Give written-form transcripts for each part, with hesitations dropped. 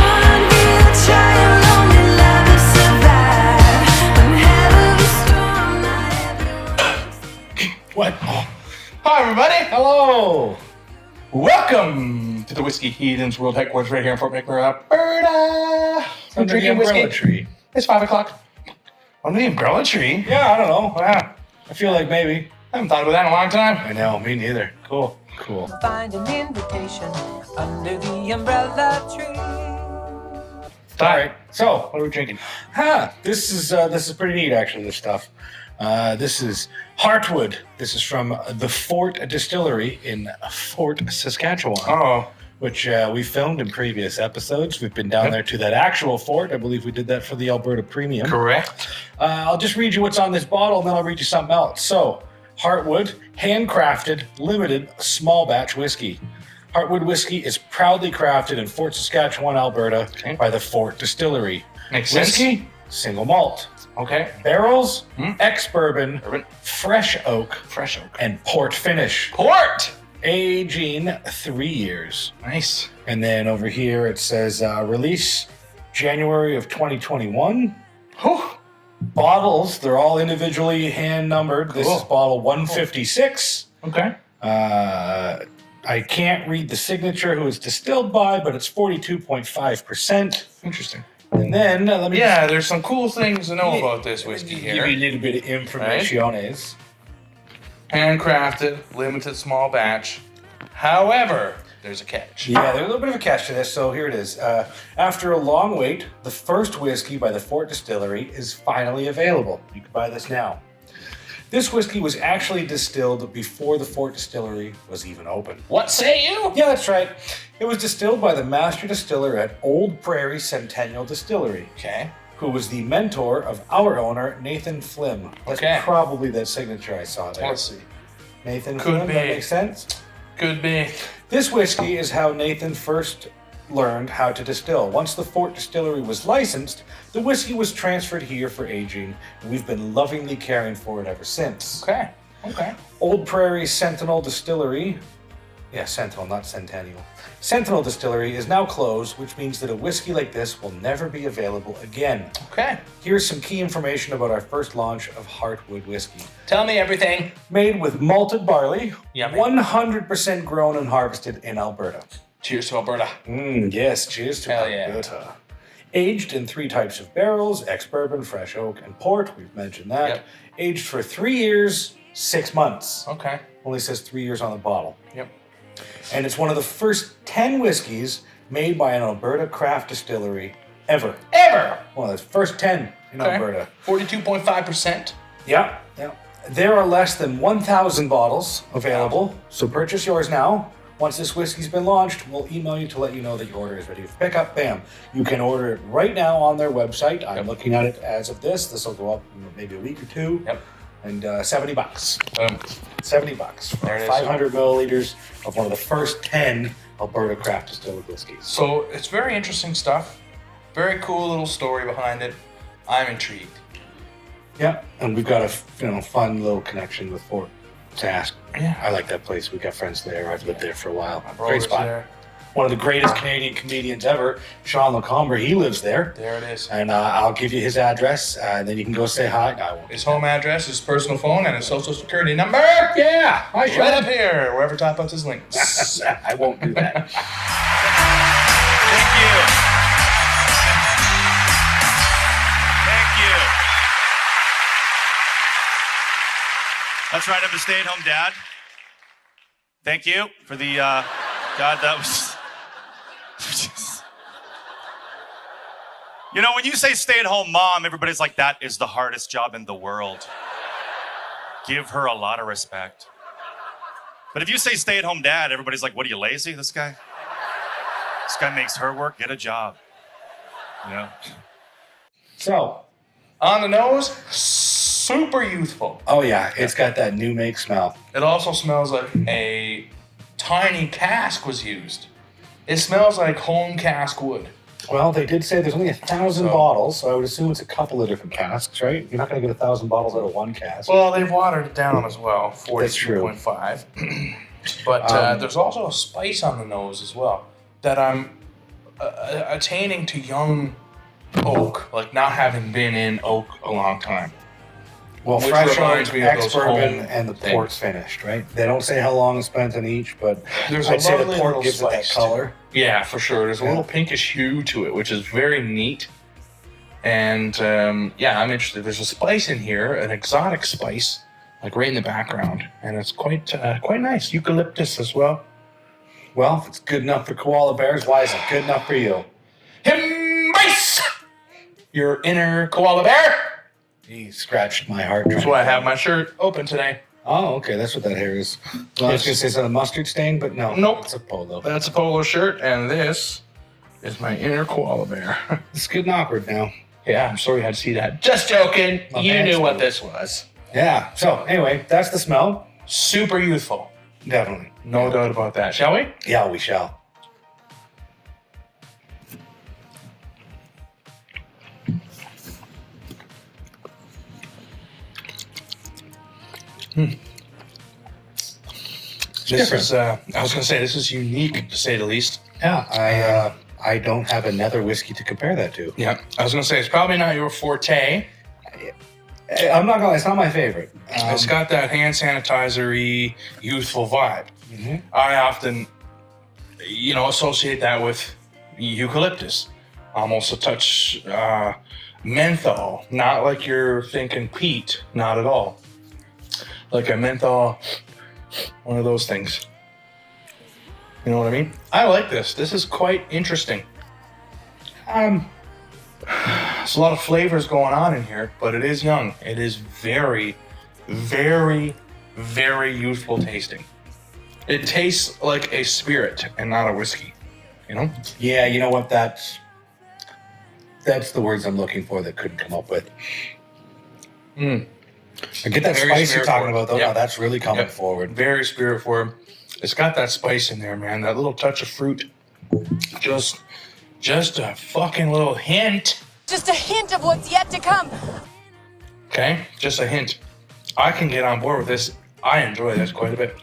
one will try alone in love to survive. Whenever we storm, not everyone. What? Oh. Hi, everybody. Hello. Welcome to the Whiskey Heathens World Headquarters right here in Fort McMurray, Alberta. I'm drinking whiskey. Tree. It's 5 o'clock. Under the umbrella tree? Yeah, I don't know. I feel like maybe. I haven't thought about that in a long time. I know, me neither. Cool. Find an invitation under the umbrella tree. All right. So, what are we drinking? This is pretty neat, actually, this stuff. This is Heartwood. This is from the Fort Distillery in Fort Saskatchewan. Oh. Which we filmed in previous episodes. We've been down there to that actual fort. I believe we did that for the Alberta Premium. Correct. I'll just read you what's on this bottle, and then I'll read you something else. So, Heartwood, handcrafted, limited, small batch whiskey. Heartwood whiskey is proudly crafted in Fort Saskatchewan, Alberta, by the Fort Distillery. Makes sense. Whiskey, single malt. Okay. Barrels, Ex-Bourbon, Bourbon. fresh oak, and port finish. Port. Aging 3 years. Nice. And then over here it says release January of 2021. Whew. Bottles, they're all individually hand numbered. Cool. This is bottle 156. Okay. I can't read the signature who it's distilled by, but it's 42.5%. Interesting. And then let me Yeah, there's some cool things to know about this whiskey give here. you a little bit of informationes. Handcrafted, limited small batch. However, there's a catch. Yeah, there's a little bit of a catch to this, so here it is. After a long wait, the first whiskey by the Fort Distillery is finally available. You can buy this now. This whiskey was actually distilled before the Fort Distillery was even open. What say you? Yeah, that's right. It was distilled by the master distiller at Old Prairie Sentinel Distillery, Okay. who was the mentor of our owner, Nathan Flim. That's Okay. probably that signature I saw there. Let's see. Nathan Could Flim, be. that makes sense? Could be. This whiskey is how Nathan first learned how to distill. Once the Fort Distillery was licensed, the whiskey was transferred here for aging, and we've been lovingly caring for it ever since. Okay. Old Prairie Sentinel Distillery, Sentinel, not Centennial. Sentinel Distillery is now closed, which means that a whiskey like this will never be available again. Okay. Here's some key information about our first launch of Heartwood whiskey. Tell me everything. Made with malted barley, Yummy. 100% grown and harvested in Alberta. Cheers to Alberta. Yes, cheers to Hell yeah. Alberta. Aged in 3 types of barrels, ex-bourbon, fresh oak, and port. We've mentioned that. Yep. Aged for 3 years, 6 months. Okay. Only says 3 years on the bottle. Yep. And it's one of the first 10 whiskeys made by an Alberta craft distillery ever. One of the first 10 in Alberta. 42.5%. Yeah. There are less than 1,000 bottles available, so purchase yours now. Once this whiskey's been launched, we'll email you to let you know that your order is ready for pickup. Bam. You can order it right now on their website. I'm looking at it as of this. This will go up in maybe a week or two. Yep. And $70. Boom. $70 for There it is. 500 milliliters of one of the first 10 Alberta craft distilled whiskeys. So it's very interesting stuff. Very cool little story behind it. I'm intrigued. Yeah, and we've got a fun little connection with Fort Sask. Yeah. I like that place. We've got friends there. I've lived there for a while. My Great brother's spot. there. One of the greatest Canadian comedians ever, Sean Lacombe, he lives there. There it is. And I'll give you his address, and then you can go say hi. I won't. His home address, his personal phone, and his social security number. Yeah, I should. Right up here, wherever Top puts his links. I won't do that. Thank you. That's right, I'm a stay-at-home dad. Thank you for the, God, that was... You know, when you say stay-at-home mom, everybody's like, that is the hardest job in the world. Give her a lot of respect. But if you say stay-at-home dad, everybody's like, what are you, lazy, this guy? This guy makes her work, get a job. You know? So, On the nose, super youthful. oh yeah, it's got that new make smell. It also smells like a tiny cask was used. It smells like home cask wood. Well, they did say there's only 1,000 bottles, so I would assume it's a couple of different casks, right? You're not going to get 1,000 bottles out of one cask. Well, they've watered it down as well, That's true. 42.5. But there's also a spice on the nose as well that attaining to young oak, like not having been in oak a long time. Well, Which fresh reminds oak, me of those ex-bourbon, home and the things. port's finished, right? They don't say how long it's spent on each, but There's a I'd say the lovely port little gives it that spice. color. Yeah, for sure. There's a little pinkish hue to it, which is very neat. And yeah, I'm interested. There's a spice in here, an exotic spice, like right in the background, and it's quite nice. Eucalyptus as well. Well, if it's good enough for koala bears, why is it good enough for you? Embrace your inner koala bear. He scratched my heart. That's why I have my shirt open today. Oh, okay, that's what that hair is. Well, I was going to say it's a mustard stain, but no. Nope. It's a polo. That's a polo shirt, and this is my inner koala bear. It's getting awkward now. Yeah, I'm sorry you had to see that. Just joking. My You pants knew what moved. this was. Yeah, so anyway, that's the smell. Super youthful. Definitely. No doubt about that. Shall we? Yeah, we shall. This is, I was going to say, this is unique, to say the least. Yeah, I don't have another whiskey to compare that to. Yeah, I was going to say, it's probably not your forte. I'm not gonna lie, it's not my favorite. It's got that hand sanitizer-y, youthful vibe. Mhm. I often, associate that with eucalyptus. Almost a touch menthol. Not like you're thinking peat. Not at all. Like a menthol, one of those things. You know what I mean? I like this. This is quite interesting. There's a lot of flavors going on in here, but it is young. It is very, very, very youthful tasting. It tastes like a spirit and not a whiskey. You know? Yeah, you know what? That's the words I'm looking for that couldn't come up with. Mm. I get that Very spice you're spirit talking forward. about, though. Yep. Now that's really coming Yep. forward. Very spirit forward. It's got that spice in there, man. That little touch of fruit. Just a fucking little hint. Just a hint of what's yet to come. Okay? Just a hint. I can get on board with this. I enjoy this quite a bit.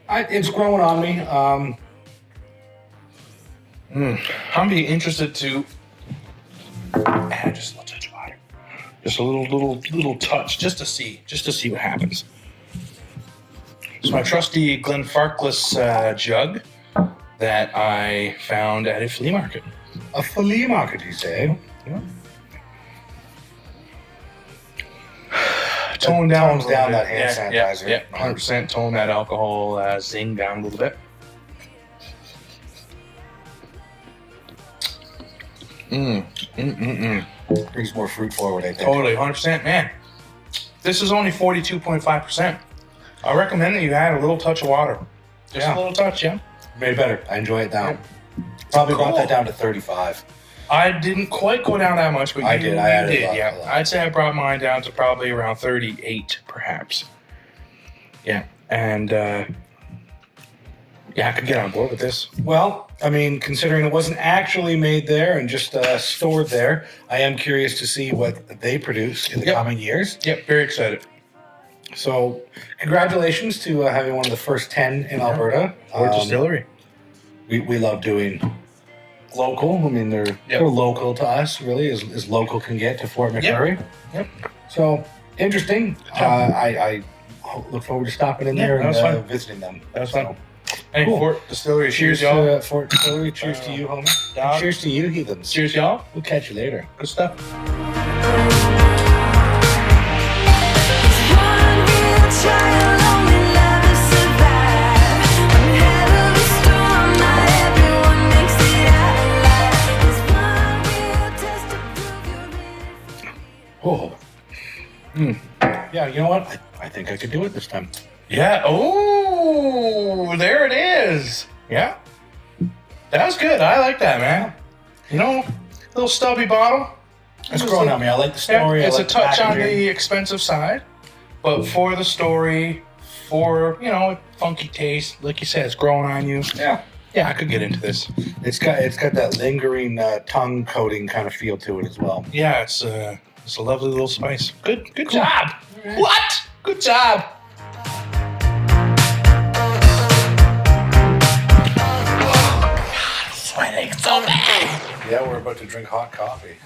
It's growing on me. I'm be interested to add just a little touch of water. Just a little touch, just to see what happens. It's my trusty Glenfarclas jug that I found at a flea market. A flea market, you say? Yeah. Tone down, Tones a little down bit. that hand sanitizer. Yeah, 100%. Tone that alcohol zing down a little bit. Brings more fruit forward, I think. Totally, 100%, man. This is only 42.5%. I recommend that you add a little touch of water. Just Yeah. a little touch, yeah. Made better. I enjoy it now. Probably brought Cool. that down to 35. I didn't quite go down that much, but I you did. I added did, a lot, yeah. a lot. I'd say I brought mine down to probably around 38, perhaps. Yeah, and yeah, I could get on board with this. Well, I mean, considering it wasn't actually made there and just stored there, I am curious to see what they produce in the Yep. coming years. Yep, very excited. So, congratulations to having one of the first 10 in Alberta. Fort Distillery. We love doing local. I mean, they're local to us, really, as local can get to Fort McMurray. Yep. So, interesting. job. I look forward to stopping in Yeah, there that was and fun. visiting them. That was So, fun. Hey, Cool. Fort Distillery, cheers cheers, y'all. to Fort Distillery. Cheers to you, homie. dog. And cheers to you, Heathens. Cheers, y'all. We'll catch you later. Good stuff. One real child, only love to survive. One hell of a storm, not everyone makes it out alive. There's one real test to prove you're in. Oh. Yeah, you know what? I think I could do it this time. Yeah. Oh, there it is. Yeah. That was good. I like that, man. You know, little stubby bottle. It's growing on me. I like the Yeah, story. I it's like a the touch on packaging. the expensive side, but for the story, for funky taste, like you said, it's growing on you. Yeah. Yeah, I could get into this. It's got that lingering tongue coating kind of feel to it as well. Yeah, it's a lovely little spice. Good job. What? Good job. Oh, God, I'm sweating so bad. Yeah, we're about to drink hot coffee.